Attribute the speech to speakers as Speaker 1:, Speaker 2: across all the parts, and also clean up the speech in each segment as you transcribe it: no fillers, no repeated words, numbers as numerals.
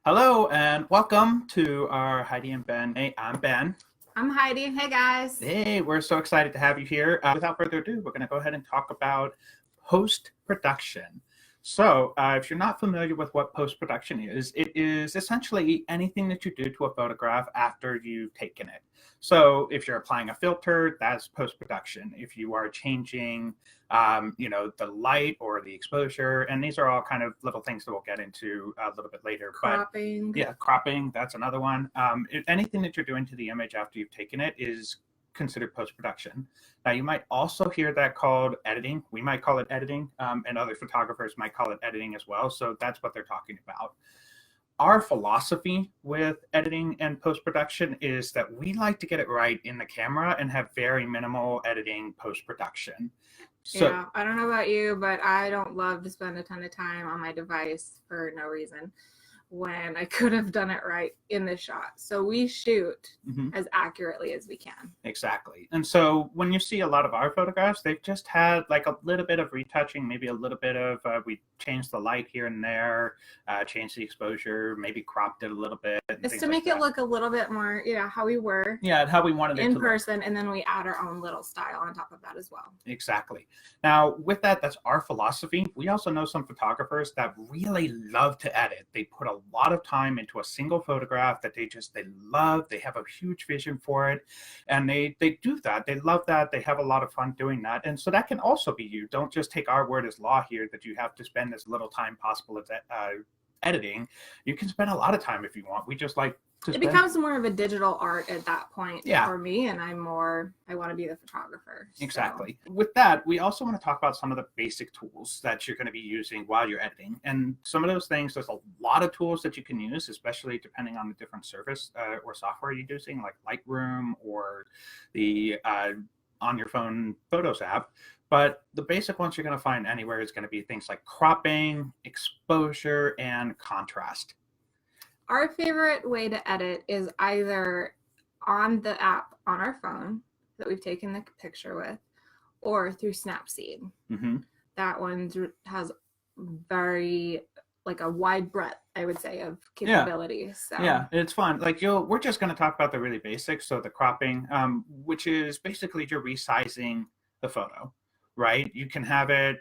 Speaker 1: Hello and welcome to our Heidi and Ben. Hey, I'm Ben.
Speaker 2: I'm Heidi. Hey guys.
Speaker 1: Hey, we're so excited to have you here. Without further ado, we're going to go ahead and talk about post-production. So, if you're not familiar with what post-production is, it is essentially anything that you do to a photograph after you've taken it. So, if you're applying a filter, that's post-production. If you are changing, the light or the exposure, and these are all kind of little things that we'll get into a little bit later.
Speaker 2: Cropping.
Speaker 1: But yeah, cropping, that's another one. Anything that you're doing to the image after you've taken it is considered post-production. Now, you might also hear that called editing. We might call it editing, and other photographers might call it editing as well. So that's what they're talking about. Our philosophy with editing and post-production is that we like to get it right in the camera and have very minimal editing post-production.
Speaker 2: So, yeah, I don't know about you, but I don't love to spend a ton of time on my device for no reason, when I could have done it right in the shot. So we shoot as accurately as we can.
Speaker 1: Exactly. And so when you see a lot of our photographs, they've just had like a little bit of retouching, maybe a little bit of, we changed the light here and there, changed the exposure, maybe cropped it a little bit.
Speaker 2: It's to make it look a little bit more, how we were.
Speaker 1: Yeah, how we wanted it
Speaker 2: in person, and then we add our own little style on top of that as well.
Speaker 1: Exactly. Now, with that, that's our philosophy. We also know some photographers that really love to edit. They put a lot of time into a single photograph that they love. They have a huge vision for it, and they do that. They love that. They have a lot of fun doing that. And so that can also be you. Don't just take our word as law here that you have to spend as little time possible as editing. You can spend a lot of time if you want. We just like
Speaker 2: it becomes more of a digital art at that point
Speaker 1: for
Speaker 2: me, and I want to be the photographer.
Speaker 1: So. Exactly. With that, we also want to talk about some of the basic tools that you're going to be using while you're editing. And some of those things, there's a lot of tools that you can use, especially depending on the different service or software you're using, like Lightroom or the on your phone Photos app. But the basic ones you're going to find anywhere is going to be things like cropping, exposure, and contrast.
Speaker 2: Our favorite way to edit is either on the app on our phone that we've taken the picture with, or through Snapseed. That one has very a wide breadth, I would say, of capabilities.
Speaker 1: Yeah, it's fun. We're just going to talk about the really basics. So the cropping, which is basically you're resizing the photo. Right? You can have it,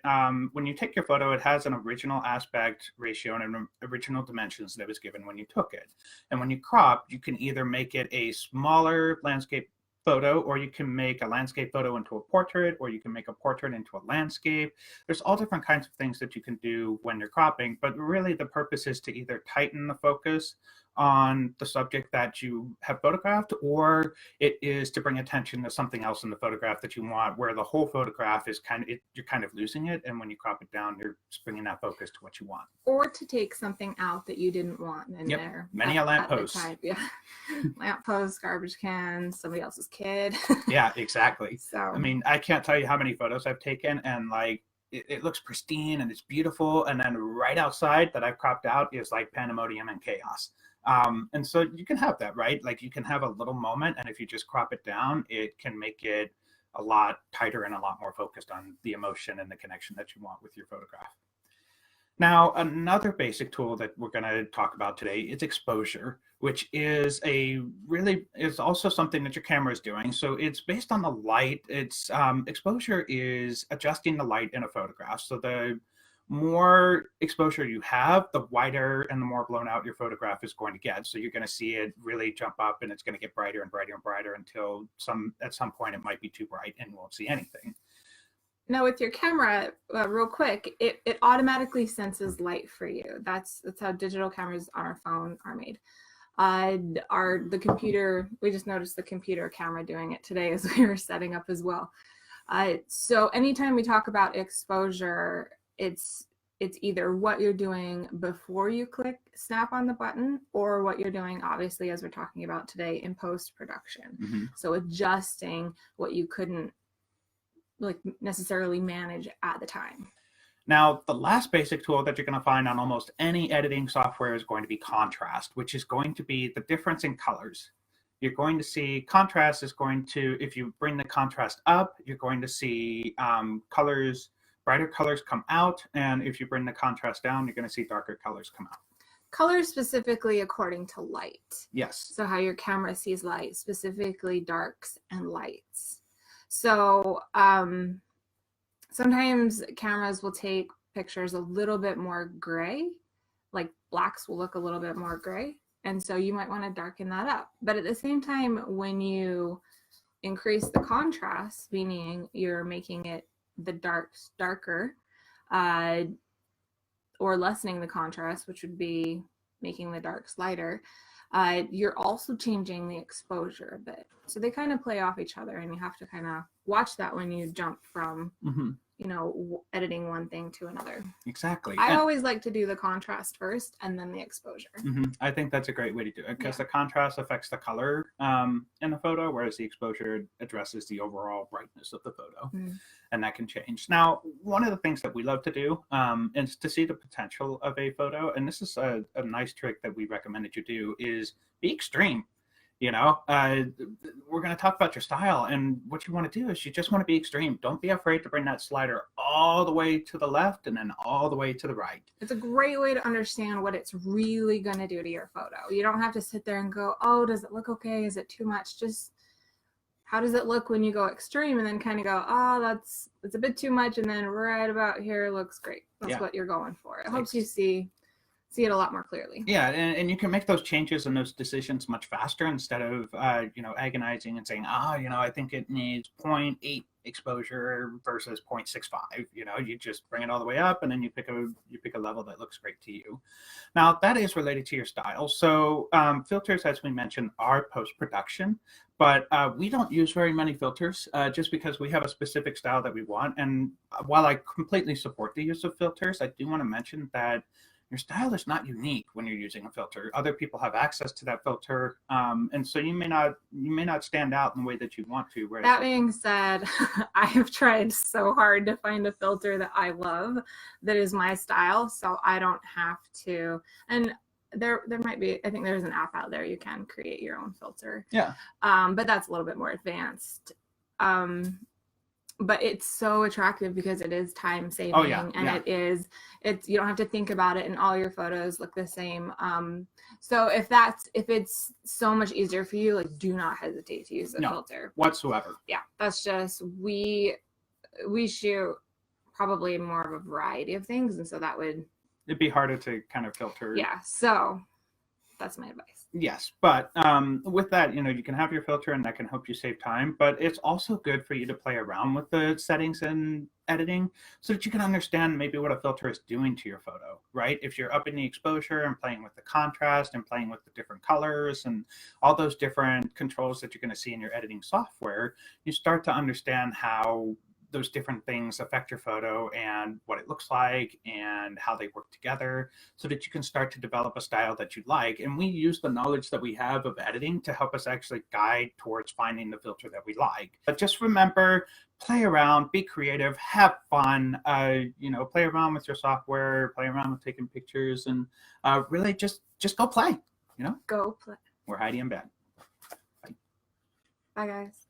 Speaker 1: when you take your photo, it has an original aspect ratio and original dimensions that was given when you took it. And when you crop, you can either make it a smaller landscape photo, or you can make a landscape photo into a portrait, or you can make a portrait into a landscape. There's all different kinds of things that you can do when you're cropping, but really the purpose is to either tighten the focus on the subject that you have photographed, or it is to bring attention to something else in the photograph that you want, where the whole photograph is you're kind of losing it, and when you crop it down, you're bringing that focus to what you want.
Speaker 2: Or to take something out that you didn't want in there.
Speaker 1: Many a lamppost.
Speaker 2: Yeah. Lamppost, garbage can, somebody else's kid.
Speaker 1: Yeah, exactly.
Speaker 2: So
Speaker 1: I mean, I can't tell you how many photos I've taken, and it looks pristine and it's beautiful, and then right outside that I've cropped out is like pandemonium and chaos. And so you can have that, right? You can have a little moment, and if you just crop it down, it can make it a lot tighter and a lot more focused on the emotion and the connection that you want with your photograph. Now, another basic tool that we're going to talk about today is exposure, which is also something that your camera is doing. So it's based on the light. It's exposure is adjusting the light in a photograph. So the more exposure you have, the wider and the more blown out your photograph is going to get. So you're going to see it really jump up, and it's going to get brighter and brighter and brighter until at some point it might be too bright and you won't see anything.
Speaker 2: Now with your camera, real quick, it automatically senses light for you. That's how digital cameras on our phone are made. The computer, we just noticed the computer camera doing it today as we were setting up as well. So anytime we talk about exposure, it's either what you're doing before you click snap on the button, or what you're doing, obviously, as we're talking about today, in post-production. So adjusting what you couldn't necessarily manage at the time.
Speaker 1: Now, the last basic tool that you're going to find on almost any editing software is going to be contrast, which is going to be the difference in colors. You're going to see contrast is going to, if you bring the contrast up, you're going to see brighter colors come out. And if you bring the contrast down, you're going to see darker colors come out.
Speaker 2: Color specifically according to light.
Speaker 1: Yes.
Speaker 2: So how your camera sees light, specifically darks and lights. So sometimes cameras will take pictures a little bit more gray, like blacks will look a little bit more gray. And so you might want to darken that up. But at the same time, when you increase the contrast, meaning you're making it the darks darker, or lessening the contrast, which would be making the darks lighter, you're also changing the exposure a bit. So they kind of play off each other, and you have to kind of watch that when you jump from, you know, editing one thing to another.
Speaker 1: Exactly.
Speaker 2: I always like to do the contrast first and then the exposure.
Speaker 1: I think that's a great way to do it, because the contrast affects the color in the photo, whereas the exposure addresses the overall brightness of the photo, and that can change. Now, one of the things that we love to do is to see the potential of a photo, and this is a nice trick that we recommend that you do, is be extreme. You know, we're going to talk about your style, and what you want to do is you just want to be extreme. Don't be afraid to bring that slider all the way to the left and then all the way to the right.
Speaker 2: It's a great way to understand what it's really going to do to your photo. You don't have to sit there and go, oh, does it look okay? Is it too much? Just how does it look when you go extreme, and then kind of go, oh, it's a bit too much, and then right about here looks great. That's what you're going for. It helps you see it a lot more clearly.
Speaker 1: Yeah, and you can make those changes and those decisions much faster, instead of you know, agonizing and saying, you know, I think it needs 0.8 exposure versus 0.65. You know, you just bring it all the way up, and then you pick a level that looks great to you. Now, that is related to your style. So filters, as we mentioned, are post-production, but we don't use very many filters just because we have a specific style that we want. And while I completely support the use of filters, I do want to mention that your style is not unique when you're using a filter. Other people have access to that filter, and so you may not stand out in the way that you want to.
Speaker 2: That being said, I have tried so hard to find a filter that I love, that is my style, so I don't have to. And there might be, I think there's an app out there you can create your own filter.
Speaker 1: Yeah.
Speaker 2: But that's a little bit more advanced. But it's so attractive because it is time saving, and it's you don't have to think about it, and all your photos look the same. So if it's so much easier for you, like, do not hesitate to use a filter
Speaker 1: whatsoever.
Speaker 2: Yeah, that's just we shoot probably more of a variety of things, and so
Speaker 1: it'd be harder to kind of filter.
Speaker 2: Yeah, so that's my advice.
Speaker 1: Yes, but with that, you know, you can have your filter, and that can help you save time, but it's also good for you to play around with the settings and editing so that you can understand maybe what a filter is doing to your photo, right? If you're upping the exposure and playing with the contrast and playing with the different colors and all those different controls that you're going to see in your editing software, you start to understand how those different things affect your photo and what it looks like and how they work together, so that you can start to develop a style that you like. And we use the knowledge that we have of editing to help us actually guide towards finding the filter that we like. But just remember, play around, be creative, have fun, you know, play around with your software, play around with taking pictures, and really just go play, you know?
Speaker 2: Go play.
Speaker 1: We're Heidi and Ben.
Speaker 2: Bye, guys.